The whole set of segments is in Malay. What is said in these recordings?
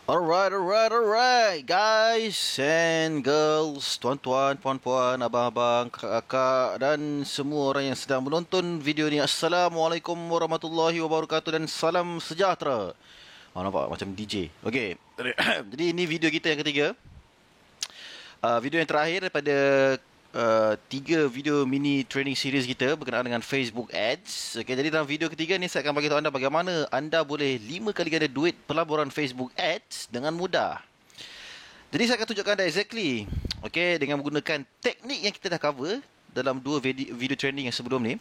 Alright, guys and girls, tuan-tuan, puan-puan, abang-abang, kakak dan semua orang yang sedang menonton video ni. Assalamualaikum warahmatullahi wabarakatuh dan salam sejahtera. Nampak macam DJ. Okey. Jadi ini video kita yang ketiga. Video yang terakhir daripada 3 video mini training series kita berkenaan dengan Facebook Ads. Okay, jadi dalam video ketiga ni saya akan bagi tahu anda bagaimana anda boleh 5 kali ganda duit pelaburan Facebook Ads dengan mudah. Jadi saya akan tunjukkan anda exactly, okay, dengan menggunakan teknik yang kita dah cover dalam 2 video training yang sebelum ni.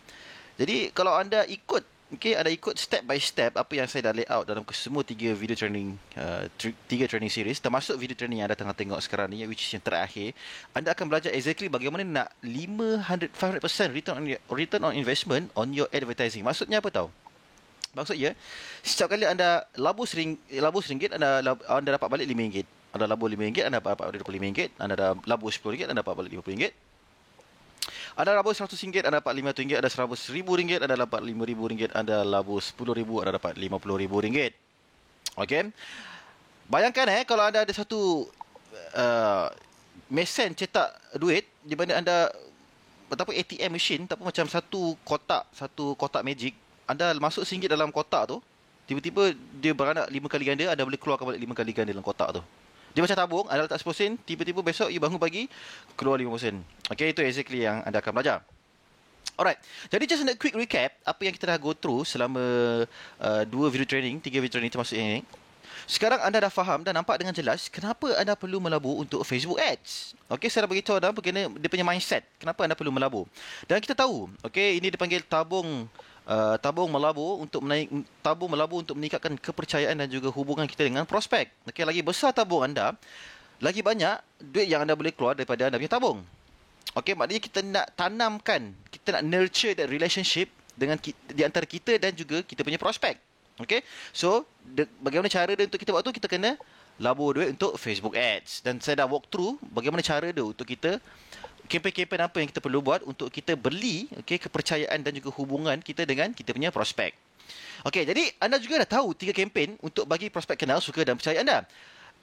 Jadi kalau anda ikut, okay, ada ikut step by step apa yang saya dah layout dalam semua 3 video training, 3 training series, termasuk video training yang anda tengah tengok sekarang ni, which is yang terakhir, anda akan belajar exactly bagaimana nak 500% return on investment on your advertising. Maksudnya apa tahu? Maksudnya, setiap kali anda labur RM1, anda dapat balik RM5. Anda labur RM5, anda dapat balik RM25. Anda dah labur RM10, anda dapat balik RM50. Anda labur RM100, anda dapat RM500. Ada RM100,000, anda dapat RM5,000. Anda labur RM10,000, anda dapat RM50,000. Okey. Bayangkan kalau anda ada satu mesin cetak duit di mana anda ataupun ATM machine, ataupun macam satu kotak magic, anda masuk RM1 dalam kotak tu, tiba-tiba dia beranak 5 kali ganda, anda boleh keluarkan balik 5 kali ganda dalam kotak tu. Dia macam tabung, anda letak RM10, tiba-tiba besok you bangun pagi, keluar RM50. Okay, itu exactly yang anda akan belajar. Alright, jadi just a quick recap apa yang kita dah go through selama 3 video training termasuk yang ini. Sekarang anda dah faham dan nampak dengan jelas kenapa anda perlu melabur untuk Facebook Ads. Okay, saya dah beritahu anda bagaimana dia punya mindset, kenapa anda perlu melabur. Dan kita tahu, okay, ini dipanggil tabung melabur untuk meningkatkan kepercayaan dan juga hubungan kita dengan prospek. Okey, lagi besar tabung anda, lagi banyak duit yang anda boleh keluar daripada anda punya tabung. Okey, maknanya kita nak tanamkan, kita nak nurture that relationship dengan di antara kita dan juga kita punya prospek. Okey, so bagaimana cara dia untuk kita buat tu? Kita kena labur duit untuk Facebook Ads. Dan saya dah walk through bagaimana cara dia untuk kita, kempen-kempen apa yang kita perlu buat untuk kita beli, okay, kepercayaan dan juga hubungan kita dengan kita punya prospek. Okey, jadi anda juga dah tahu 3 kempen untuk bagi prospek kenal, suka dan percaya anda.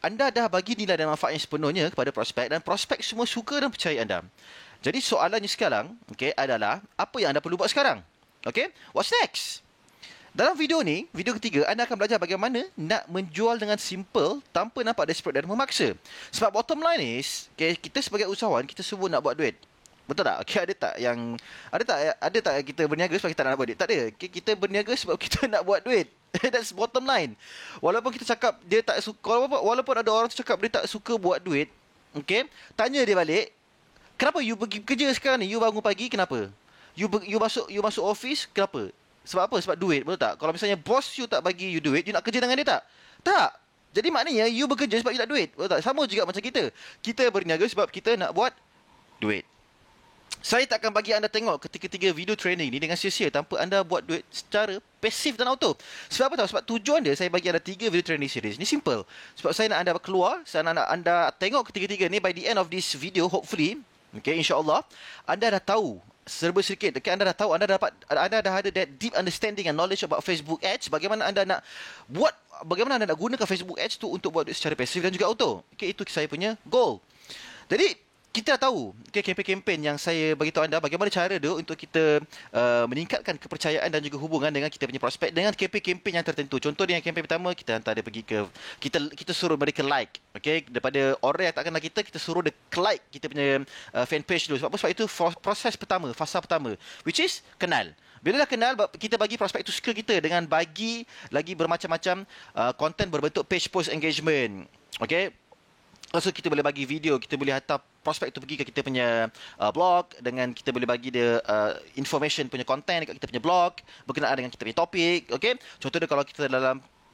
Anda dah bagi nilai dan manfaat yang sepenuhnya kepada prospek dan prospek semua suka dan percaya anda. Jadi soalannya sekarang, okay, adalah apa yang anda perlu buat sekarang? Okay, what's next? Dalam video ni, video ketiga, anda akan belajar bagaimana nak menjual dengan simple tanpa nampak desperate dan memaksa. Sebab bottom line is, okay, kita sebagai usahawan, kita semua nak buat duit. Betul tak? Okay, ada tak kita berniaga sebab kita nak buat duit? Tak ada. Okay, kita berniaga sebab kita nak buat duit. That's bottom line. Walaupun kita cakap dia tak suka, walaupun ada orang tu cakap dia tak suka buat duit, okay, tanya dia balik, kenapa you pergi kerja sekarang ni? You bangun pagi, kenapa? You masuk office, kenapa? Sebab apa? Sebab duit, betul tak? Kalau misalnya bos you tak bagi you duit, you nak kerja dengan dia tak? Tak. Jadi maknanya you bekerja sebab you nak duit, betul tak? Sama juga macam kita. Kita berniaga sebab kita nak buat duit. Saya tak akan bagi anda tengok ketiga-tiga video training ni dengan sia-sia tanpa anda buat duit secara pasif dan auto. Sebab apa tahu? Sebab tujuan dia saya bagi anda 3 video training series ni simple. Sebab saya nak anda keluar, saya nak anda tengok ketiga-tiga ni by the end of this video, hopefully, okay, insyaAllah, anda dah tahu serba sedikit, okay, anda dah tahu, anda dah ada that deep understanding and knowledge about Facebook Ads, bagaimana anda nak gunakan Facebook Ads tu untuk buat duit secara pasif dan juga auto. Okay, itu saya punya goal. Jadi kita dah tahu, okay, kempen-kempen yang saya bagi tahu anda bagaimana cara dia untuk kita meningkatkan kepercayaan dan juga hubungan dengan kita punya prospek dengan kempen-kempen yang tertentu. Contoh dia yang kempen pertama, kita hantar dia pergi ke, kita suruh mereka like, okay, daripada orang yang tak kenal kita suruh dia like kita punya fanpage dulu. Sebab itu proses pertama, fasa pertama, which is kenal. Bila dah kenal, kita bagi prospek tu suka kita dengan bagi lagi bermacam-macam content berbentuk page post engagement. Okay, so kita boleh bagi video, kita boleh hantar prospek tu pergi ke kita punya blog, dengan kita boleh bagi dia information punya content dekat kita punya blog berkenaan dengan kita punya topik. Okay, contoh dia kalau kita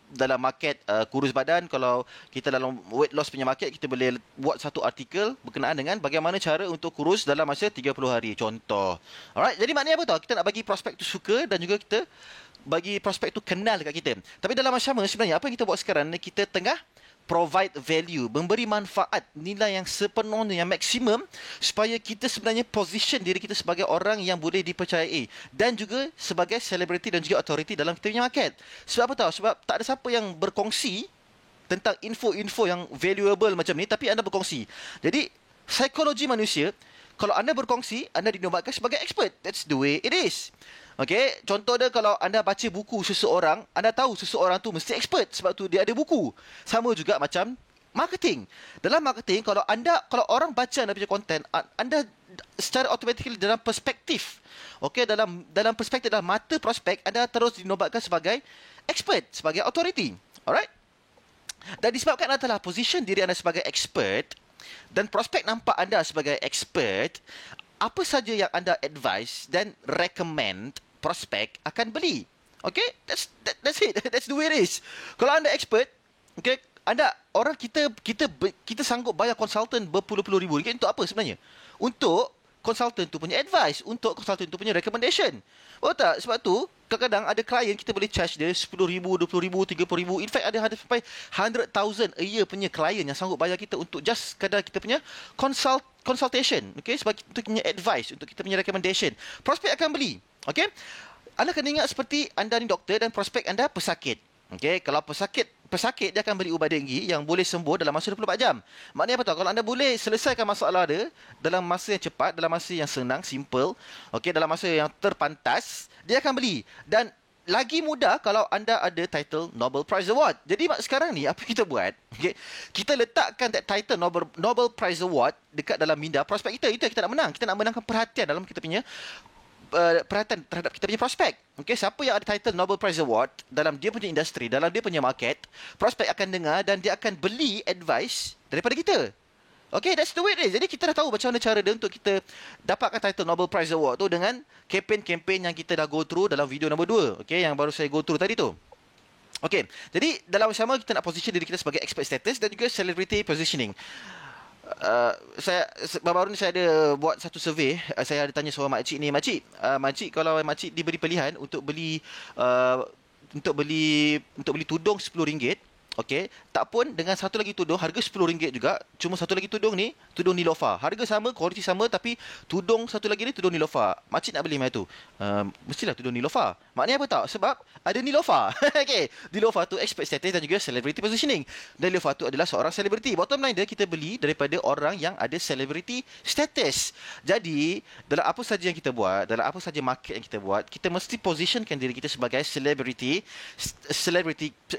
dalam market kurus badan, kalau kita dalam weight loss punya market, kita boleh buat satu artikel berkenaan dengan bagaimana cara untuk kurus dalam masa 30 hari, contoh. Alright, jadi maknanya apa tahu? Kita nak bagi prospek tu suka dan juga kita bagi prospek tu kenal dekat kita. Tapi dalam masa sama sebenarnya apa yang kita buat sekarang ni, kita tengah provide value, memberi manfaat, nilai yang sepenuhnya, yang maksimum, supaya kita sebenarnya position diri kita sebagai orang yang boleh dipercayai dan juga sebagai selebriti dan juga authority dalam kita punya market. Sebab apa tahu? Sebab tak ada siapa yang berkongsi tentang info-info yang valuable macam ni, tapi anda berkongsi. Jadi psikologi manusia, kalau anda berkongsi, anda dinobatkan sebagai expert. That's the way it is. Okay, contoh dia, kalau anda baca buku seseorang, anda tahu seseorang tu mesti expert sebab tu dia ada buku. Sama juga macam marketing. Dalam marketing, kalau orang baca anda punya konten, anda secara automatically dalam perspektif, okay, dalam perspektif, dalam mata prospek, anda terus dinobatkan sebagai expert, sebagai authority. Alright? Dan disebabkan anda telah position diri anda sebagai expert dan prospek nampak anda sebagai expert, apa saja yang anda advise dan recommend, prospek akan beli. Okay? That's it. That's the way it is. Kalau anda expert, okay, kita sanggup bayar konsultan berpuluh-puluh ribu ringgit untuk apa sebenarnya? Untuk konsultan tu punya advice, untuk konsultan tu punya recommendation. Oh tak? Sebab tu kadang-kadang ada klien kita boleh charge dia 10 ribu, 20 ribu, 30 ribu. In fact ada sampai 100,000 a year punya klien yang sanggup bayar kita untuk just sekadar kita punya consultation, okay, sebagai untuk punya advice, untuk kita punya recommendation. Prospek akan beli. Okay, anda kena ingat seperti anda ni doktor dan prospek anda pesakit. Okay, kalau pesakit dia akan beli ubat denggi yang boleh sembuh dalam masa 24 jam. Maknanya apa tahu? Kalau anda boleh selesaikan masalah dia dalam masa yang cepat, dalam masa yang senang, simple, okay, dalam masa yang terpantas, dia akan beli. Dan lagi mudah kalau anda ada title Nobel Prize Award. Jadi sekarang ni apa kita buat? Okay, kita letakkan that title Nobel Prize Award dekat dalam minda prospek kita. Itu yang kita nak menang. Kita nak menangkan perhatian dalam kita punya perhatian terhadap kita punya prospek. Okay, siapa yang ada title Nobel Prize Award dalam dia punya industri, dalam dia punya market, prospek akan dengar dan dia akan beli advice daripada kita. Okay, that's the way it is. Jadi kita dah tahu macam mana cara dia untuk kita dapatkan title Nobel Prize Award tu dengan kempen-kempen yang kita dah go through dalam video nombor 2. Okay, yang baru saya go through tadi tu. Okay, jadi dalam sama kita nak position diri kita sebagai expert status dan juga celebrity positioning. Baru ni saya ada buat satu survey. Saya ada tanya seorang makcik ni, makcik kalau makcik diberi pilihan untuk beli tudung RM10, okey, tak pun dengan satu lagi tudung harga RM10 juga, cuma satu lagi tudung ni tudung Nilofa, harga sama, kualiti sama, tapi tudung satu lagi ni tudung Nilofa. Makcik nak beli macam tu, mestilah tudung Nilofa. Maknanya apa tak? Sebab ada Nilofa. Okey, Nilofa tu expert status dan juga celebrity positioning. Dan Nilofa tu adalah seorang selebriti. Bottom line dia, kita beli daripada orang yang ada celebrity status. Jadi dalam apa saja yang kita buat, dalam apa saja market yang kita buat, kita mesti positionkan diri kita sebagai celebrity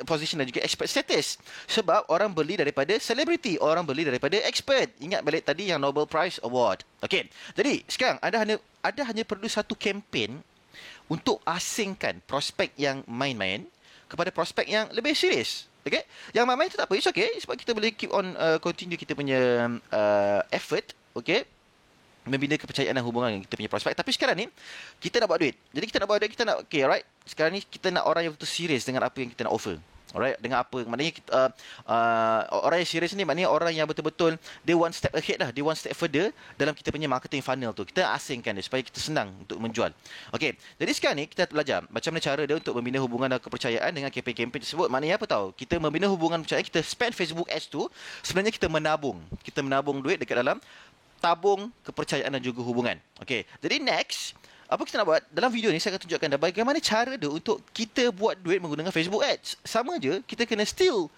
position dan juga expert status. Sebab orang beli daripada celebrity, orang beli daripada expert. Ingat balik tadi yang Nobel Prize Award. Okey, jadi sekarang anda hanya perlu satu kempen untuk asingkan prospek yang main-main kepada prospek yang lebih serius. Okay? Yang main-main tu tak apa, it's okay, sebab kita boleh keep on continue kita punya effort, okay, membina kepercayaan dan hubungan kita punya prospek. Tapi sekarang ni kita nak buat duit. Jadi kita nak buat duit, kita nak, okay, alright, sekarang ni kita nak orang yang betul serius dengan apa yang kita nak offer. Alright, dengan apa? Maknanya kita, orang yang serius ni maknanya orang yang betul-betul dia one step ahead lah, dia one step further dalam kita punya marketing funnel tu. Kita asingkan dia supaya kita senang untuk menjual. Okey, jadi sekarang ni kita belajar macam mana cara dia untuk membina hubungan dan kepercayaan dengan kempen-kempen tersebut. Maknanya apa tahu? Kita membina hubungan kepercayaan, kita spend Facebook ads tu, sebenarnya kita menabung. Kita menabung duit dekat dalam tabung kepercayaan dan juga hubungan. Okey, jadi next, apa kita nak buat? Dalam video ni saya akan tunjukkan bagaimana cara dia untuk kita buat duit menggunakan Facebook Ads. Sama je, kita kena still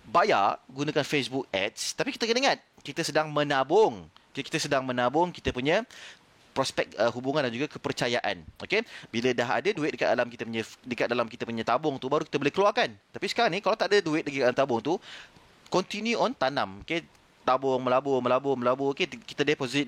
bayar gunakan Facebook Ads, tapi kita kena ingat, kita sedang menabung. Kita sedang menabung kita punya prospek hubungan dan juga kepercayaan. Okey, bila dah ada duit dekat dalam kita punya tabung tu, baru kita boleh keluarkan. Tapi sekarang ni kalau tak ada duit dekat dalam tabung tu, continue on tanam. Okey, tabung, melabur. Okay, kita deposit.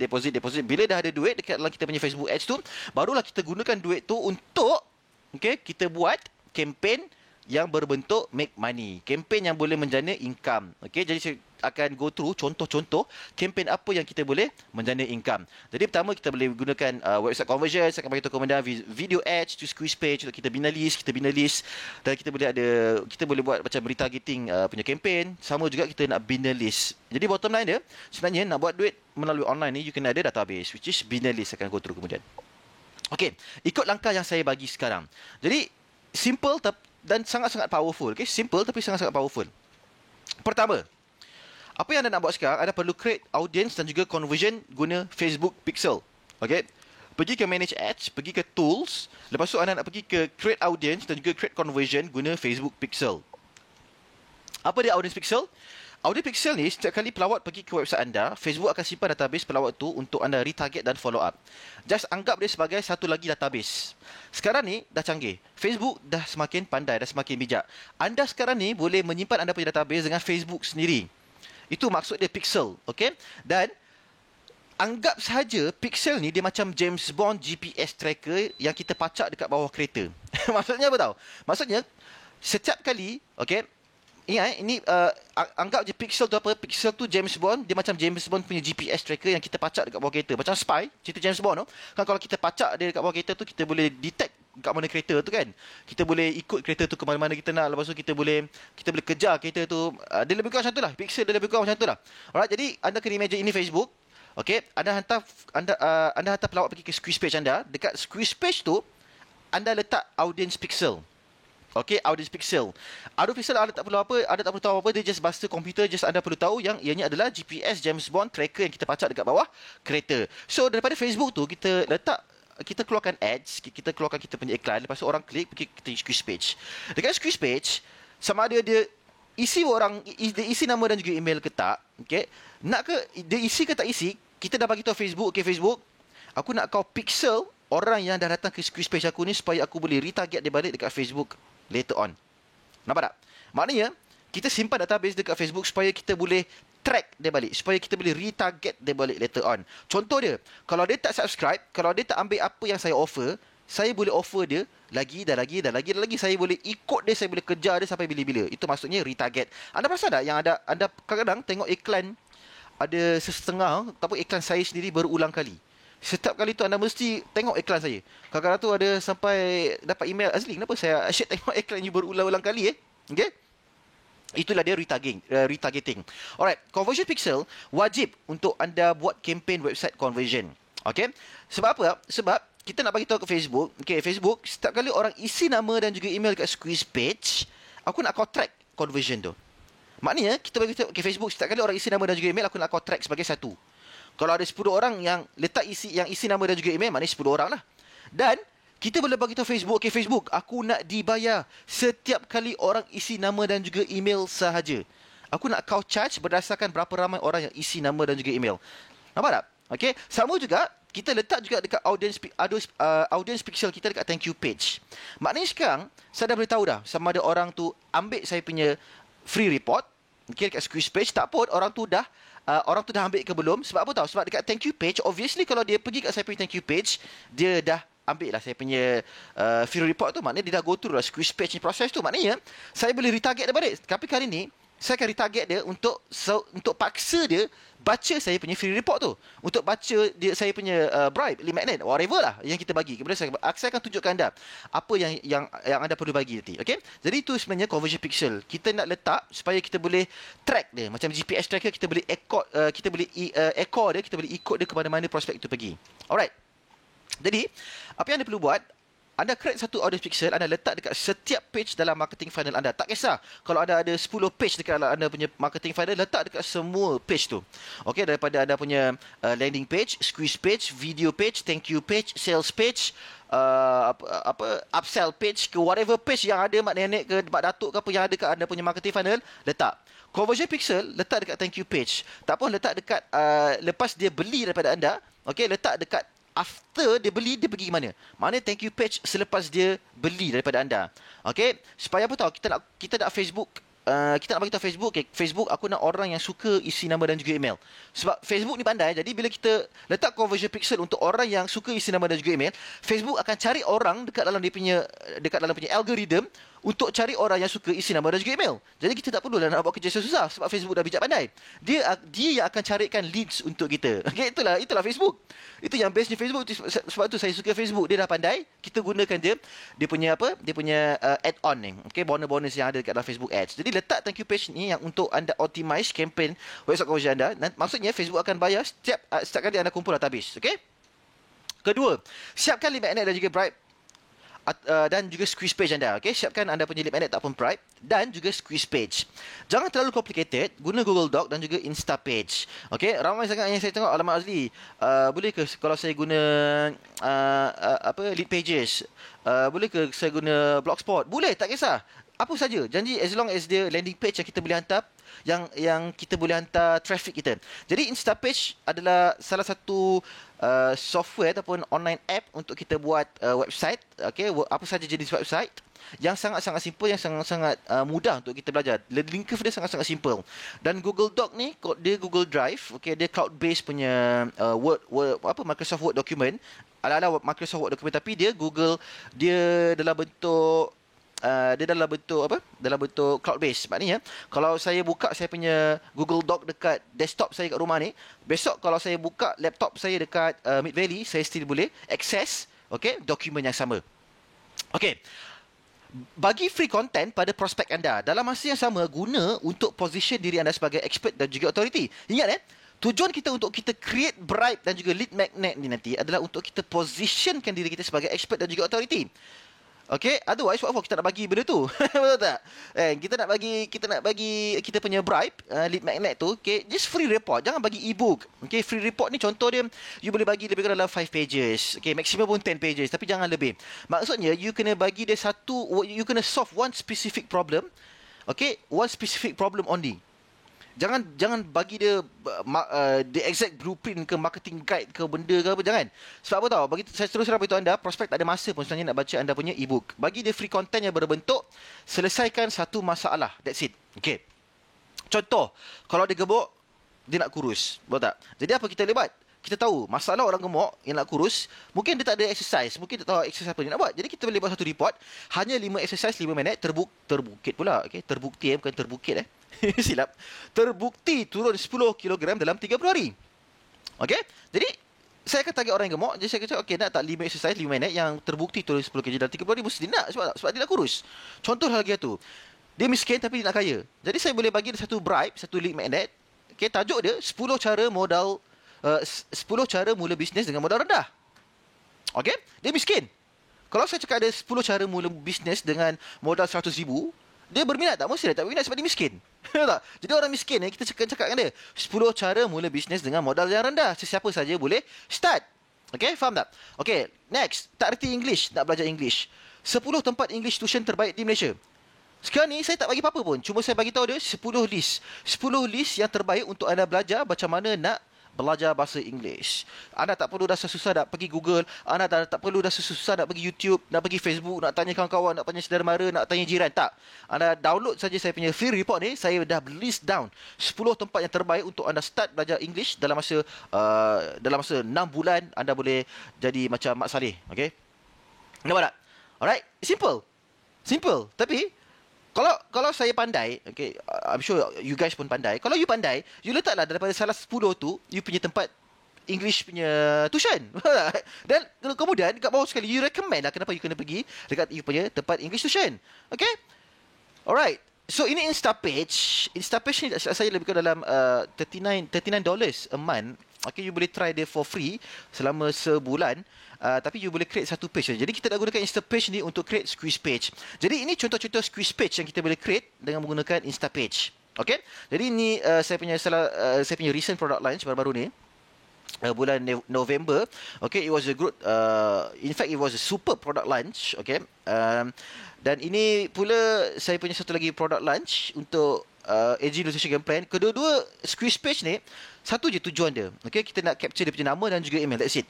Bila dah ada duit dekat dalam kita punya Facebook Ads tu, barulah kita gunakan duit tu untuk, okay, kita buat kempen yang berbentuk make money. Kempen yang boleh menjana income. Okay, jadi saya akan go through contoh-contoh kempen apa yang kita boleh menjana income. Jadi pertama kita boleh gunakan website conversion. Saya akan bagi tahu kemudian video ads to squeeze page untuk kita bina list, dan kita boleh buat macam retargeting punya kempen. Sama juga kita nak bina list. Jadi bottom line dia, sebenarnya nak buat duit melalui online ni, you kena ada database, which is bina list. Akan go through kemudian. Okey, ikut langkah yang saya bagi sekarang. Jadi simple dan sangat-sangat powerful. Okay, simple tapi sangat-sangat powerful. Pertama, apa yang anda nak buat sekarang, anda perlu create audience dan juga conversion guna Facebook Pixel. Okay, pergi ke manage ads, pergi ke tools, lepas tu anda nak pergi ke create audience dan juga create conversion guna Facebook Pixel. Apa dia Audience Pixel? Audience Pixel ni setiap kali pelawat pergi ke website anda, Facebook akan simpan database pelawat tu untuk anda retarget dan follow up. Just anggap dia sebagai satu lagi database. Sekarang ni dah canggih. Facebook dah semakin pandai, dah semakin bijak. Anda sekarang ni boleh menyimpan anda punya database dengan Facebook sendiri. Itu maksud dia Pixel, okey? Dan anggap sahaja Pixel ni dia macam James Bond GPS tracker yang kita pacak dekat bawah kereta. Maksudnya apa tahu? Maksudnya setiap kali, okey, ingat ini anggap je Pixel tu apa? Pixel tu James Bond, dia macam James Bond punya GPS tracker yang kita pacak dekat bawah kereta. Macam spy, cerita James Bond tu. Kan kalau kita pacak dia dekat bawah kereta tu, kita boleh detect kat mana kereta tu kan. Kita boleh ikut kereta tu ke mana-mana kita nak. Lepas tu kita boleh kejar kereta tu. Dia lebih kurang macam tu lah. Pixel dia lebih kurang macam tu lah. Alright, jadi anda kena imagine ini Facebook. Okey, anda hantar pelawat pergi ke squeeze page anda. Dekat squeeze page tu anda letak audience pixel. Okey, audience pixel. Audience pixel anda tak perlu apa, anda tak perlu tahu apa, dia just bahasa komputer, just anda perlu tahu yang ianya adalah GPS James Bond tracker yang kita pacak dekat bawah kereta. So daripada Facebook tu kita keluarkan ads, kita keluarkan kita punya iklan, lepas tu orang klik pergi ke squeeze page. Dekat squeeze page sama ada dia isi nama dan juga email ke tak, okey. Nak ke dia isi ke tak isi, kita dah bagi tahu Facebook, okey Facebook, aku nak kau pixel orang yang dah datang ke squeeze page aku ni supaya aku boleh retarget dia balik dekat Facebook later on. Nampak tak? Maknanya kita simpan database dekat Facebook supaya kita boleh track dia balik, supaya kita boleh retarget dia balik later on. Contoh dia, kalau dia tak subscribe, kalau dia tak ambil apa yang saya offer, saya boleh offer dia lagi dan lagi. Saya boleh ikut dia, saya boleh kejar dia sampai bila-bila. Itu maksudnya retarget. Anda perasan tak yang anda kadang-kadang tengok iklan ada setengah, tapi iklan saya sendiri berulang kali. Setiap kali tu anda mesti tengok iklan saya. Kadang-kadang tu ada sampai dapat email, Azli, kenapa saya asyik tengok iklan you berulang-ulang kali Okay? Itulah dia retargeting. Alright, conversion pixel wajib untuk anda buat campaign website conversion. Okay? Sebab apa? Sebab kita nak bagi tahu ke Facebook, okay, Facebook, setiap kali orang isi nama dan juga email kat squeeze page, aku nak kau track conversion tu. Maknanya kita bagi tahu ke Facebook, setiap kali orang isi nama dan juga email, aku nak kau track sebagai satu. Kalau ada 10 orang yang isi nama dan juga email, maknanya 10 orang lah. Dan kita boleh bagi tahu Facebook, okay Facebook, aku nak dibayar setiap kali orang isi nama dan juga email sahaja. Aku nak kau charge berdasarkan berapa ramai orang yang isi nama dan juga email. Nampak tak? Okay. Sama juga, kita letak juga dekat audience pixel kita dekat thank you page. Maknanya sekarang, saya dah boleh tahu dah sama ada orang tu ambil saya punya free report, okay, dekat squeeze page, tak pun orang tu dah ambil ke belum. Sebab apa tahu? Sebab dekat thank you page, obviously kalau dia pergi kat saya punya thank you page, dia dah ambil lah saya punya free report tu. Maknanya dia dah go through lah squeeze page ni proses tu. Maknanya saya boleh retarget dia balik. Tapi kali ni saya akan retarget dia untuk paksa dia baca saya punya free report tu, untuk baca dia saya punya bribe, lead magnet, whatever lah yang kita bagi. Kemudian saya akan tunjukkan anda apa yang anda perlu bagi nanti. Okay? Jadi itu sebenarnya conversion pixel. Kita nak letak supaya kita boleh track dia macam GPS tracker. Kita boleh echo dia, kita boleh ikut dia ke mana-mana prospek itu pergi. Alright. Jadi apa yang anda perlu buat, anda create satu audience pixel, anda letak dekat setiap page dalam marketing funnel anda. Tak kisah kalau anda ada 10 page dekat anda punya marketing funnel, letak dekat semua page tu. Okey, daripada anda punya landing page, squeeze page, video page, thank you page, sales page, upsell page ke whatever page yang ada mak nenek ke mak datuk ke apa yang ada kat anda punya marketing funnel, letak. Conversion pixel letak dekat thank you page. Tak pun letak dekat lepas dia beli daripada anda, okey, letak dekat after dia beli, dia pergi ke mana? Maknanya thank you page selepas dia beli daripada anda. Okay? Supaya apa tahu? Kita nak Facebook, kita nak bagi tahu Facebook, okay, Facebook aku nak orang yang suka isi nama dan juga email. Sebab Facebook ni pandai, jadi bila kita letak conversion pixel untuk orang yang suka isi nama dan juga email, Facebook akan cari orang dekat dalam punya algorithm untuk cari orang yang suka isi nama dan juga email. Jadi kita tak perlu nak buat kerja susah sebab Facebook dah bijak pandai. Dia yang akan carikan leads untuk kita. Okay, itulah Facebook. Itu yang bestnya Facebook. Sebab tu saya suka Facebook. Dia dah pandai. Kita gunakan dia punya add-on ni. Okay, bonus yang ada dekat dalam Facebook Ads. Jadi letak thank you page ni yang untuk anda optimize campaign website conversion anda. Maksudnya Facebook akan bayar setiap kali anda kumpul database. Okay. Kedua, siapkan lead magnet dan juga bribe dan juga squeeze page anda. Okay? Siapkan anda punya lead magnet ataupun bribe dan juga squeeze page. Jangan terlalu complicated. Guna Google Doc dan juga Insta page. Okay? Ramai sangat yang saya tengok, alamak Azli, boleh ke kalau saya guna lead pages? Boleh ke saya guna blogspot? Boleh, tak kisah. apa saja. Janji as long as dia landing page yang kita boleh hantar, yang kita boleh hantar traffic kita. Jadi Instapage adalah salah satu software ataupun online app untuk kita buat website, okey, apa saja jenis website yang sangat-sangat simple, yang sangat-sangat mudah untuk kita belajar. Link curve dia sangat-sangat simple. Dan Google Doc ni dia Google Drive, okey, dia cloud based punya Microsoft Word document. Ala-ala Microsoft Word document, tapi dia dalam bentuk dalam bentuk cloud based. Maknanya kalau saya buka saya punya Google Doc dekat desktop saya kat rumah ni, besok kalau saya buka laptop saya dekat Mid Valley, saya still boleh access dokumen yang sama. Bagi free content pada prospek anda, dalam masa yang sama guna untuk position diri anda sebagai expert dan juga authority. Ingat tujuan kita untuk kita create bribe dan juga lead magnet ni nanti adalah untuk kita positionkan diri kita sebagai expert dan juga authority. Otherwise what for kita nak bagi benda tu? Betul tak? Kita nak bagi kita punya bribe, lead magnet tu, just free report. Jangan bagi e-book. Free report ni contoh dia, you boleh bagi lebih kurang dalam 5 pages. Maximum pun 10 pages, tapi jangan lebih. Maksudnya you kena bagi dia you kena solve one specific problem. One specific problem only. Jangan bagi dia the exact blueprint ke marketing guide ke benda ke apa, jangan. Sebab apa tahu? Saya terus beritahu anda, prospek tak ada masa pun sebenarnya nak baca anda punya e-book. Bagi dia free content yang berbentuk selesaikan satu masalah. That's it. Contoh, kalau dia gemuk, dia nak kurus. Betul tak? Jadi apa kita boleh buat? Kita tahu masalah orang gemuk yang nak kurus, mungkin dia tak ada exercise, mungkin dia tak tahu exercise apa dia nak buat. Jadi kita boleh buat satu report, hanya 5 exercise 5 minit, terbukit pula. Terbukti bukan terbukit silap. Terbukti turun 10 kg dalam 30 hari. Jadi saya akan target orang yang gemuk. Jadi saya kata nak tak 5 exercise 5 minit yang terbukti turun 10 kg dalam 30 hari, mesti nak sebab dia nak kurus. Contoh lagi tu. Dia miskin tapi dia nak kaya. Jadi saya boleh bagi dia satu bribe, satu lead magnet. Tajuk dia 10 cara mula bisnes dengan modal rendah. Dia miskin. Kalau saya cakap ada 10 cara mula bisnes dengan modal 100,000, dia berminat tak? Mesti dia tak berminat sebab dia miskin. Tak? Jadi orang miskin ni kita cakap dengan dia 10 cara mula bisnes dengan modal yang rendah. Sesiapa saja boleh start. Faham tak? Next, tak erti English, nak belajar English. 10 tempat English tuition terbaik di Malaysia. Sekarang ni saya tak bagi apa-apa pun. Cuma saya bagi tahu dia 10 list. 10 list yang terbaik untuk anda belajar macam mana nak belajar bahasa Inggeris. Anda tak perlu dah susah nak pergi Google, anda tak perlu dah susah nak pergi YouTube, nak pergi Facebook, nak tanya kawan-kawan, nak tanya saudara mara, nak tanya jiran. Tak. Anda download saja saya punya free report ni, saya dah list down 10 tempat yang terbaik untuk anda start belajar English dalam masa 6 bulan anda boleh jadi macam Mak Saleh. Nampak tak? Alright, simple. Tapi kalau saya pandai, I'm sure you guys pun pandai. Kalau you pandai, you letaklah daripada salah 10 tu, you punya tempat English punya tuition. Dan kemudian dekat bawah sekali, you recommend lah kenapa you kena pergi dekat you punya tempat English tuition. Alright. So ini Instapage. Instapage ni saya lebih kurang dalam $39 a month. You boleh try dia for free selama sebulan. Tapi you boleh create satu page. Jadi kita nak gunakan Instapage ni untuk create squeeze page. Jadi ini contoh-contoh squeeze page yang kita boleh create dengan menggunakan Instapage. Jadi ini saya punya recent product launch baru-baru ni. Bulan November. It was a good in fact it was a super product launch. Dan ini pula saya punya satu lagi product launch untuk AG Nutrition Game Plan. Kedua-dua squeeze page ni satu je tujuan dia. Kita nak capture dia punya nama dan juga email. That's it.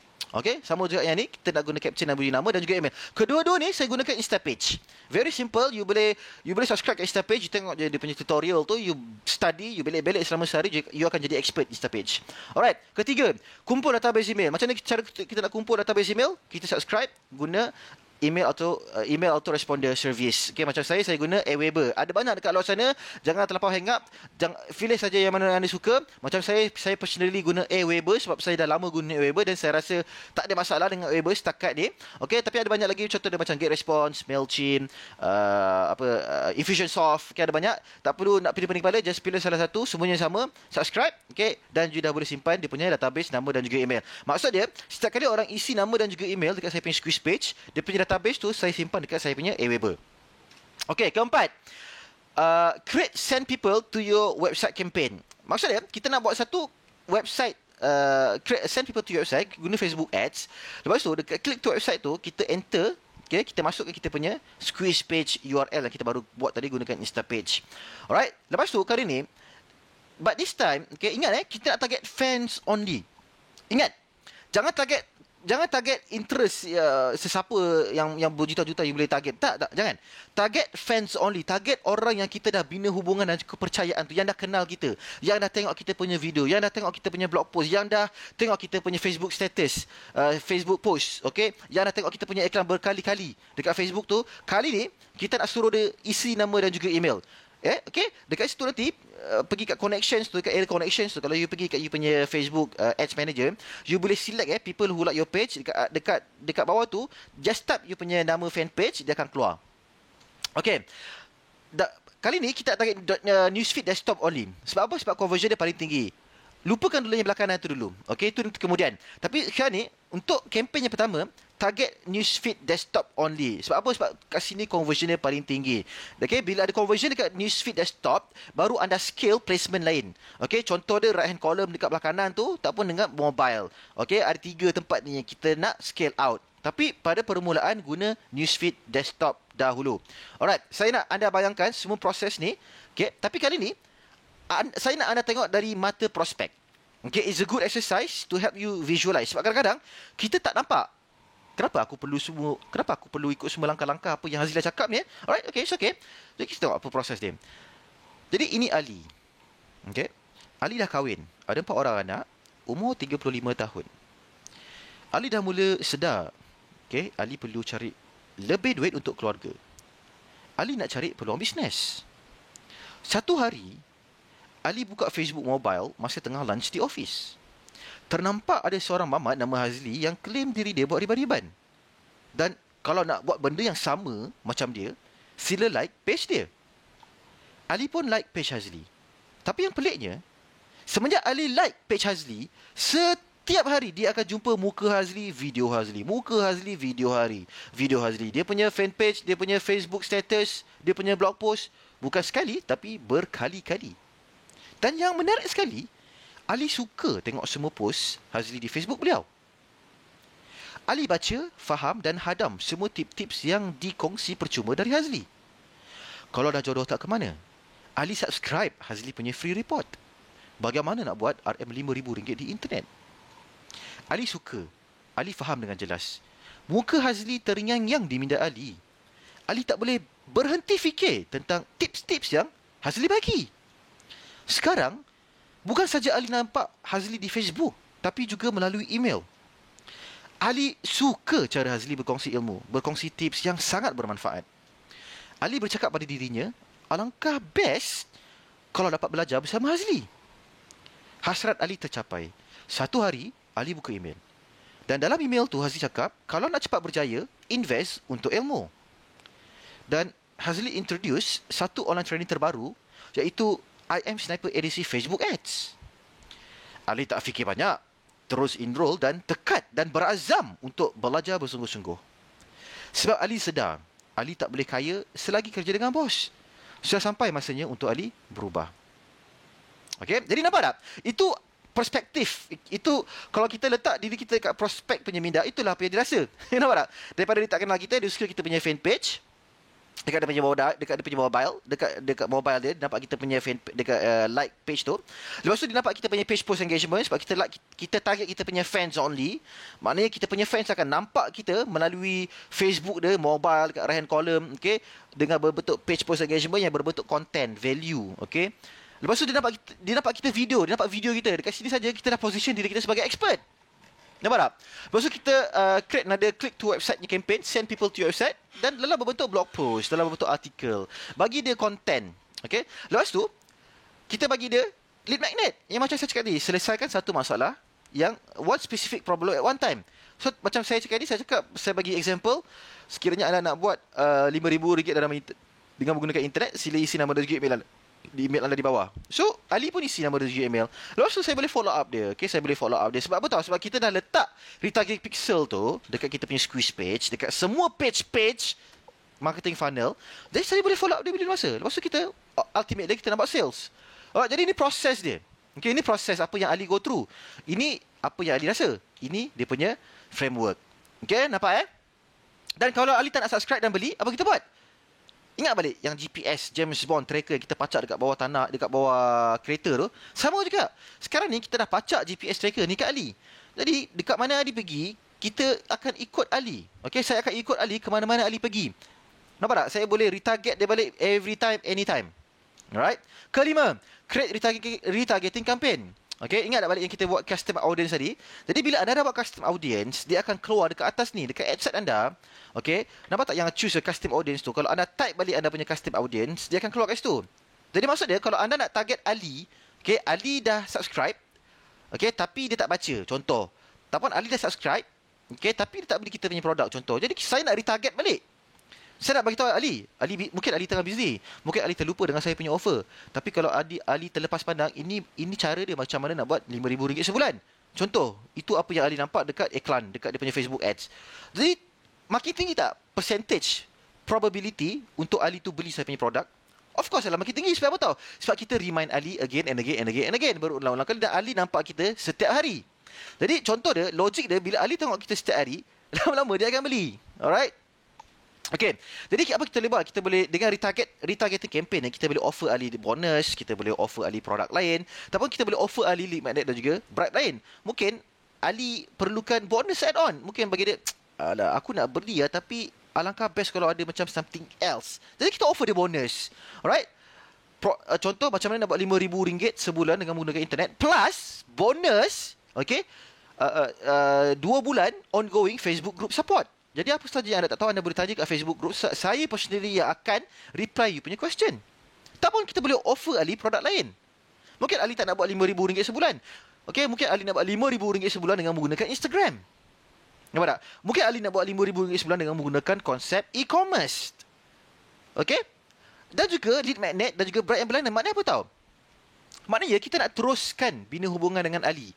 Sama juga yang ni, kita nak guna capture nama dan juga email. Kedua-dua ni saya gunakan Instapage. Very simple. You boleh subscribe ke Instapage, you tengok je dia punya tutorial tu, you study, you belik-belik selama sehari, you akan jadi expert Instapage. Alright. Ketiga, kumpul database email. Macam mana cara kita nak kumpul database email? Kita subscribe guna email autoresponder service. Macam saya guna Aweber. Ada banyak dekat luar sana. Jangan terlampau hang up. Pilih saja yang mana anda suka. Macam saya personally guna Aweber sebab saya dah lama guna Aweber dan saya rasa tak ada masalah dengan Aweber setakat ni. Tapi ada banyak lagi contoh dia macam GetResponse, Mailchimp, Infusionsoft. Ada banyak. Tak perlu nak pilih-pilih kepala, just pilih salah satu, semuanya sama, subscribe, dan you dah boleh simpan dia punya database nama dan juga email. Maksud dia, setiap kali orang isi nama dan juga email dekat saya punya squeeze page, dia punya database tu saya simpan dekat saya punya Aweber. Keempat, send people to your website campaign. Maksudnya kita nak buat satu website, send people to your website guna Facebook Ads. Lepas tu dekat klik tu website tu, kita enter Okay, kita masuk ke kita punya squeeze page URL yang kita baru buat tadi gunakan Instapage. Alright, lepas tu kali ni, but this time, okay, ingat kita nak target fans only. Ingat, jangan target interest sesiapa yang berjuta-juta you boleh target. Tak, jangan. Target fans only. Target orang yang kita dah bina hubungan dan kepercayaan tu, yang dah kenal kita, yang dah tengok kita punya video, yang dah tengok kita punya blog post, yang dah tengok kita punya Facebook status, Facebook post, okay? Yang dah tengok kita punya iklan berkali-kali dekat Facebook tu. Kali ni kita nak suruh dia isi nama dan juga email. Okay, dekat situ nanti pergi kat connections tu, dekat area connections tu, kalau you pergi kat you punya Facebook Ads Manager, you boleh select people who like your page. Dekat bawah tu just type you punya nama fan page, dia akan keluar. Okay, kali ni kita target newsfeed desktop only. Sebab apa? Sebab conversion dia paling tinggi. Lupakan dulu yang belakangan tu dulu. Okay, itu kemudian. Tapi sekarang ni untuk kempen yang pertama, target newsfeed desktop only. Sebab apa? Sebab kat sini conversion dia paling tinggi. Okay, bila ada conversion dekat newsfeed desktop, baru anda scale placement lain. Okay, contoh dia right hand column dekat belah kanan tu, tak pun dengan mobile. Okay, ada 3 tempat ni yang kita nak scale out. Tapi pada permulaan guna newsfeed desktop dahulu. Alright, saya nak anda bayangkan semua proses ni. Okay, tapi kali ni saya nak anda tengok dari mata prospek. Okay, it's a good exercise to help you visualize. Sebab kadang-kadang kita tak nampak kenapa aku perlu ikut semua langkah-langkah apa yang Hazilah cakap ni. Alright, okay, it's okay. Jadi kita tengok apa proses dia. Jadi ini Ali. Okay, Ali dah kahwin, ada 4 orang anak, umur 35 tahun. Ali dah mula sedar, okay, Ali perlu cari lebih duit untuk keluarga. Ali nak cari peluang bisnes. Satu hari Ali buka Facebook mobile masa tengah lunch di office. Ternampak ada seorang mamat nama Hazli yang claim diri dia buat riban-riban. Dan kalau nak buat benda yang sama macam dia, sila like page dia. Ali pun like page Hazli. Tapi yang peliknya, semenjak Ali like page Hazli, setiap hari dia akan jumpa muka Hazli, video Hazli, muka Hazli, video Hazli. Dia punya fan page, dia punya Facebook status, dia punya blog post, bukan sekali tapi berkali-kali. Dan yang menarik sekali, Ali suka tengok semua post Hazli di Facebook beliau. Ali baca, faham dan hadam semua tips-tips yang dikongsi percuma dari Hazli. Kalau dah jodoh tak ke mana, Ali subscribe Hazli punya free report. Bagaimana nak buat RM5,000 di internet. Ali suka, Ali faham dengan jelas. Muka Hazli terngiang-ngiang di minda Ali. Ali tak boleh berhenti fikir tentang tips-tips yang Hazli bagi. Sekarang, bukan saja Ali nampak Hazli di Facebook, tapi juga melalui email. Ali suka cara Hazli berkongsi ilmu, berkongsi tips yang sangat bermanfaat. Ali bercakap pada dirinya, alangkah best kalau dapat belajar bersama Hazli. Hasrat Ali tercapai. Satu hari, Ali buka email. Dan dalam email tu Hazli cakap, kalau nak cepat berjaya, invest untuk ilmu. Dan Hazli introduce satu online training terbaru, iaitu I Am Sniper edisi Facebook Ads. Ali tak fikir banyak, terus enroll dan tekad dan berazam untuk belajar bersungguh-sungguh. Sebab Ali sedar, Ali tak boleh kaya selagi kerja dengan bos. Sudah sampai masanya untuk Ali berubah. Okey, jadi nampak tak? Itu perspektif. Itu kalau kita letak diri kita kat prospek punya minda, itulah apa yang dia rasa. Nampak tak? Daripada dia tak kenal kita, dia suka kita punya fan page. Dekat dia punya mobile, dekat mobile dia nampak kita punya fan, dekat like page tu. Lepas tu dia nampak kita punya page post engagement, sebab kita like, kita target kita punya fans only. Maknanya kita punya fans akan nampak kita melalui Facebook dia, mobile, dekat right hand column, okey, dengan berbentuk page post engagement yang berbentuk content, value, okey. Lepas tu dia nampak kita video, dia nampak video kita. Dekat sini saja kita dah position diri kita sebagai expert. Nampak tak? Lepas tu kita create another click to website ni campaign, send people to your website, dan dalam berbentuk blog post, dalam berbentuk artikel. Bagi dia content. Okay? Lepas tu, kita bagi dia lead magnet. Yang macam saya cakap tadi, selesaikan satu masalah yang one specific problem at one time. So, macam saya cakap tadi, saya bagi example, sekiranya anda nak buat RM5,000 dengan menggunakan internet, sila isi nama dan juga email anda. Di email anda di bawah. So, Ali pun isi nama dan juga email. Lepas tu saya boleh follow up dia. Okay, saya boleh follow up dia. Sebab apa tahu? Sebab kita dah letak retargeting pixel tu dekat kita punya squeeze page, dekat semua page marketing funnel. Jadi saya boleh follow up dia bila masa. Lepas tu kita ultimately kita nampak sales. Jadi ini proses dia. Okay, ini proses apa yang Ali go through. Ini apa yang Ali rasa. Ini dia punya framework. Okay, nampak Dan kalau Ali tak nak subscribe dan beli, apa kita buat? Ingat balik yang GPS James Bond tracker kita pacak dekat bawah tanah, dekat bawah kereta tu. Sama juga. Sekarang ni kita dah pacak GPS tracker ni kat Ali. Jadi dekat mana Ali pergi, kita akan ikut Ali. Okay, saya akan ikut Ali ke mana-mana Ali pergi. Nampak tak? Saya boleh retarget dia balik every time, anytime. Alright. Kelima, create retargeting campaign. Okay, ingat tak balik yang kita buat custom audience tadi? Jadi bila anda dah buat custom audience, dia akan keluar dekat atas ni, dekat adset anda. Okay, nampak tak yang choose a custom audience tu? Kalau anda type balik anda punya custom audience, dia akan keluar kat situ. Jadi maksud dia, kalau anda nak target Ali, okay, Ali dah subscribe, okay, tapi dia tak baca, contoh. Ataupun Ali dah subscribe, okay, tapi dia tak beli kita punya produk, contoh. Jadi saya nak retarget balik. Saya nak bagi tahu Ali, mungkin Ali tengah busy. Mungkin Ali terlupa dengan saya punya offer. Tapi kalau Ali terlepas pandang, ini cara dia macam mana nak buat RM5,000 sebulan. Contoh, itu apa yang Ali nampak dekat iklan, dekat dia punya Facebook ads. Jadi, makin tinggi tak percentage probability untuk Ali tu beli saya punya produk? Of course lah, makin tinggi. Sebab apa tahu? Sebab kita remind Ali again and again and again and again. Berulang-ulang kali dan Ali nampak kita setiap hari. Jadi, contoh dia, logik dia, bila Ali tengok kita setiap hari, lama-lama dia akan beli. Alright? Okay, jadi apa kita boleh buat? Kita boleh dengan retargeting campaign ni, kita boleh offer Ali bonus, kita boleh offer Ali produk lain, ataupun kita boleh offer Ali lead magnet dan juga bribe lain. Mungkin Ali perlukan bonus add-on. Mungkin bagi dia, alah, aku nak beli ya, tapi alangkah best kalau ada macam something else. Jadi kita offer dia bonus. Alright? Contoh macam mana nak buat RM5,000 sebulan dengan menggunakan internet plus bonus, okay? 2 bulan ongoing Facebook group support. Jadi apa sahaja yang anda tak tahu, anda boleh tanya kat Facebook group. Saya personally yang akan reply you punya question. Ataupun kita boleh offer Ali produk lain. Mungkin Ali tak nak buat RM5,000 sebulan. Okay, mungkin Ali nak buat RM5,000 sebulan dengan menggunakan Instagram. Nampak tak? Mungkin Ali nak buat RM5,000 sebulan dengan menggunakan konsep e-commerce. Okay? Dan juga lead magnet dan juga bright and blind. Maknanya apa tahu? Maknanya kita nak teruskan bina hubungan dengan Ali.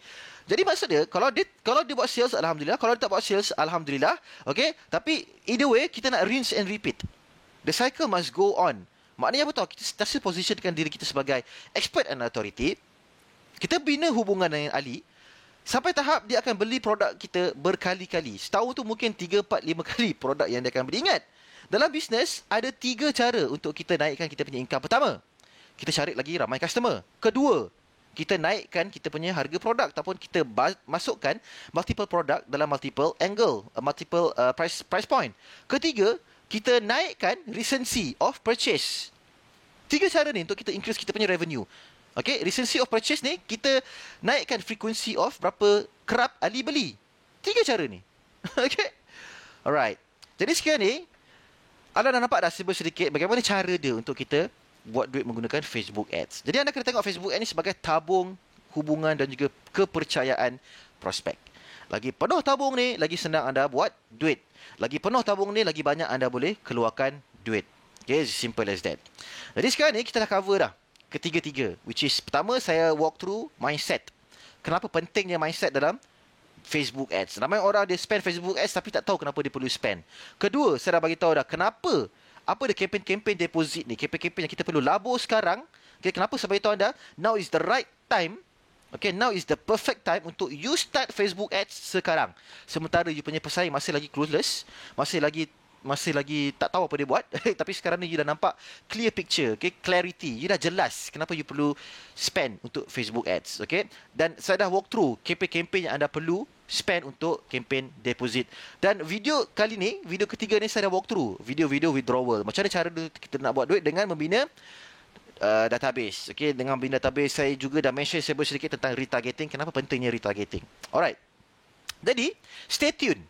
Jadi maksud dia, kalau dia buat sales, alhamdulillah. Kalau dia tak buat sales, alhamdulillah. Okay? Tapi either way, kita nak rinse and repeat. The cycle must go on. Maknanya apa tahu? Kita sentiasa positionkan diri kita sebagai expert and authority. Kita bina hubungan dengan Ali sampai tahap dia akan beli produk kita berkali-kali. Setahun tu mungkin 3, 4, 5 kali produk yang dia akan beli. Ingat, dalam bisnes ada 3 cara untuk kita naikkan kita punya income. Pertama, kita cari lagi ramai customer. Kedua, kita naikkan kita punya harga produk ataupun kita masukkan multiple produk dalam multiple angle, multiple price point. Ketiga, kita naikkan recency of purchase. 3 cara ni untuk kita increase kita punya revenue. Okay, recency of purchase ni kita naikkan frequency of berapa kerap Ali beli. 3 cara ni. Okay. Alright. Jadi sekarang ni anda dah nampak dah sedikit bagaimana cara dia untuk kita buat duit menggunakan Facebook Ads. Jadi anda kena tengok Facebook Ads ni sebagai tabung hubungan dan juga kepercayaan prospek. Lagi penuh tabung ni, lagi senang anda buat duit. Lagi penuh tabung ni, lagi banyak anda boleh keluarkan duit. Okay, as simple as that. Jadi sekarang ni kita dah cover dah ketiga-tiga. Which is, pertama saya walk through mindset. Kenapa pentingnya mindset dalam Facebook Ads. Ramai orang dia spend Facebook Ads tapi tak tahu kenapa dia perlu spend. Kedua, saya dah bagi tahu dah kenapa apa ada kempen-kempen deposit ni, kempen-kempen yang kita perlu labur sekarang. Okay, kenapa saya beritahu anda, now is the right time. Okay, now is the perfect time untuk you start Facebook Ads sekarang. Sementara you punya pesaing masih lagi clueless, masih lagi tak tahu apa dia buat. Tapi sekarang ni you dah nampak clear picture, okay, clarity. You dah jelas kenapa you perlu spend untuk Facebook Ads, okay. Dan saya dah walk through kempen-kempen yang anda perlu spend untuk kempen deposit. Dan video kali ni, video ketiga ni saya dah walk through video-video withdrawal. Macam mana cara kita nak buat duit dengan membina database. Okay, dengan membina database saya juga dah mention sedikit tentang retargeting. Kenapa pentingnya retargeting. Alright. Jadi, stay tune.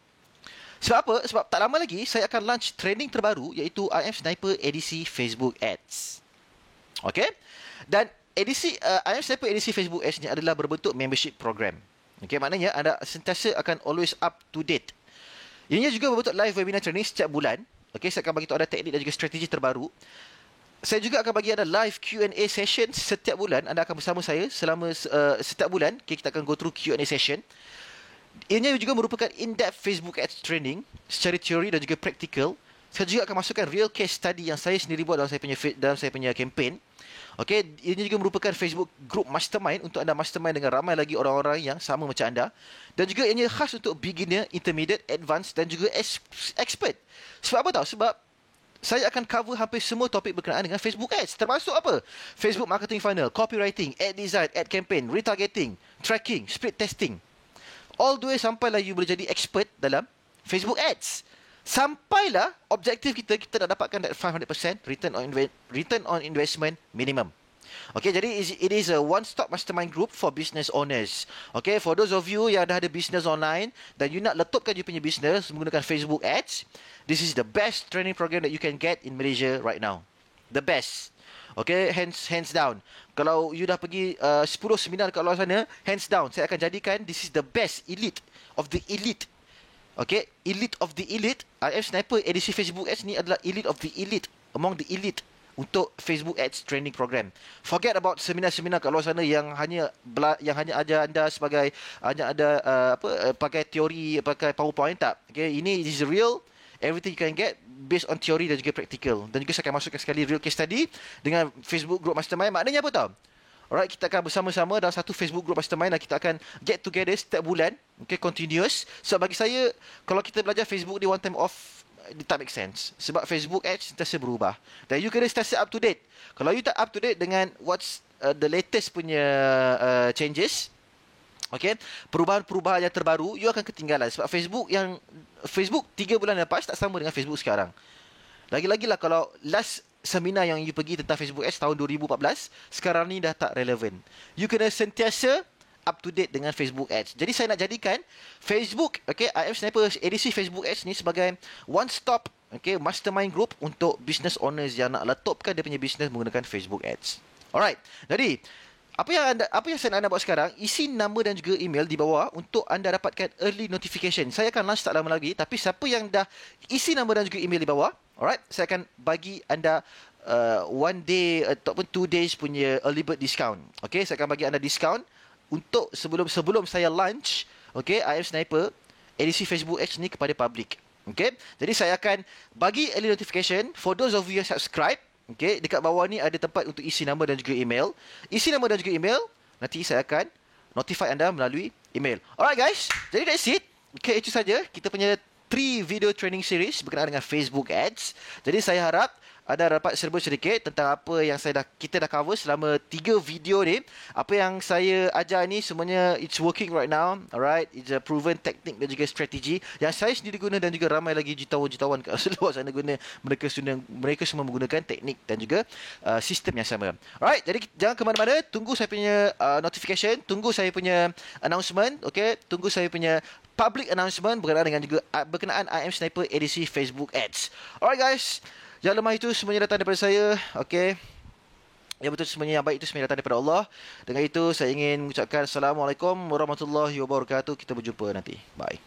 Sebab apa? Sebab tak lama lagi saya akan launch training terbaru iaitu I Am Sniper edisi Facebook Ads. Okay? Dan edisi I Am Sniper edisi Facebook Ads ni adalah berbentuk membership program. Okay, maknanya anda sentiasa akan always up to date. Ianya juga berbentuk live webinar training setiap bulan. Okay, saya akan bagi tahu anda teknik dan juga strategi terbaru. Saya juga akan bagi anda live Q&A session setiap bulan. Anda akan bersama saya selama setiap bulan. Okay, kita akan go through Q&A session. Ianya juga merupakan in-depth Facebook Ads training secara teori dan juga praktikal. Saya juga akan masukkan real case study yang saya sendiri buat dalam saya punya campaign. Okey, ini juga merupakan Facebook group mastermind untuk anda mastermind dengan ramai lagi orang-orang yang sama macam anda. Dan juga ianya khas untuk beginner, intermediate, advanced dan juga expert. Sebab apa tahu? Sebab saya akan cover hampir semua topik berkenaan dengan Facebook Ads. Termasuk apa? Facebook Marketing Funnel, Copywriting, Ad Design, Ad Campaign, Retargeting, Tracking, Split Testing. All the way sampailah you boleh jadi expert dalam Facebook Ads. Sampailah objektif kita, kita nak dapatkan that 500% return on investment minimum. Okay, jadi it is a one-stop mastermind group for business owners. Okay, for those of you yang dah ada business online dan you nak letupkan you punya business menggunakan Facebook Ads, this is the best training program that you can get in Malaysia right now. The best. Okay, hands down. Kalau you dah pergi 10 seminar kat luar sana, hands down, saya akan jadikan this is the best, elite of the elite. Okay, elite of the elite. IM Sniper edisi Facebook Ads ni adalah elite of the elite, among the elite untuk Facebook Ads training program. Forget about seminar-seminar kat luar sana yang hanya ajar anda sebagai hanya ada pakai teori, pakai PowerPoint, tak. Okay, ini is real. Everything you can get based on teori dan juga practical. Dan juga saya akan masukkan sekali real case study dengan Facebook Group Mastermind. Maknanya apa tau? Alright, kita akan bersama-sama dalam satu Facebook Group Mastermind dan kita akan get together setiap bulan. Okay, continuous. So bagi saya, kalau kita belajar Facebook di one time off, it tak make sense. Sebab Facebook Ads sentiasa berubah. Dan you kena sentiasa up to date. Kalau you tak up to date dengan what's the latest punya changes, okay, perubahan-perubahan yang terbaru, you akan ketinggalan. Sebab Facebook 3 bulan lepas tak sama dengan Facebook sekarang. Lagi-lagi lah kalau last seminar yang you pergi tentang Facebook Ads tahun 2014, sekarang ni dah tak relevan. You kena sentiasa up to date dengan Facebook Ads. Jadi saya nak jadikan Facebook, okay, IM Sniper edisi Facebook Ads ni sebagai one stop, okay, mastermind group untuk business owners yang nak letupkan dia punya business menggunakan Facebook Ads. Alright. Jadi apa yang saya nak anda buat sekarang, isi nama dan juga email di bawah untuk anda dapatkan early notification. Saya akan launch tak lama lagi, tapi siapa yang dah isi nama dan juga email di bawah, alright, saya akan bagi anda 1 day ataupun 2 days punya early bird discount. Okay, saya akan bagi anda discount untuk sebelum saya launch, okay, IM Sniper edisi Facebook Ads ni kepada public. Okay, jadi saya akan bagi early notification for those of you yang subscribe. Okay, dekat bawah ni ada tempat untuk isi nama dan juga email. Isi nama dan juga email, nanti saya akan notify anda melalui email. Alright guys, jadi that's it. Okay, itu saja kita punya 3 video training series berkenaan dengan Facebook Ads. Jadi saya harap anda dapat serba sedikit tentang apa yang kita dah cover selama 3 video ni. Apa yang saya ajar ni semuanya it's working right now. Alright, it's a proven teknik dan juga strategi yang saya sendiri guna dan juga ramai lagi jutawan-jutawan kat luar sana guna. Mereka semua menggunakan teknik dan juga sistem yang sama. Alright, jadi jangan ke mana-mana, tunggu saya punya notification, tunggu saya punya announcement, okay? Tunggu saya punya public announcement berkenaan IM Sniper edisi Facebook Ads. Alright guys, yang lemah itu semuanya datang daripada saya. Okay, yang betul semuanya yang baik itu semuanya datang daripada Allah. Dengan itu saya ingin mengucapkan Assalamualaikum warahmatullahi wabarakatuh. Kita berjumpa nanti. Bye.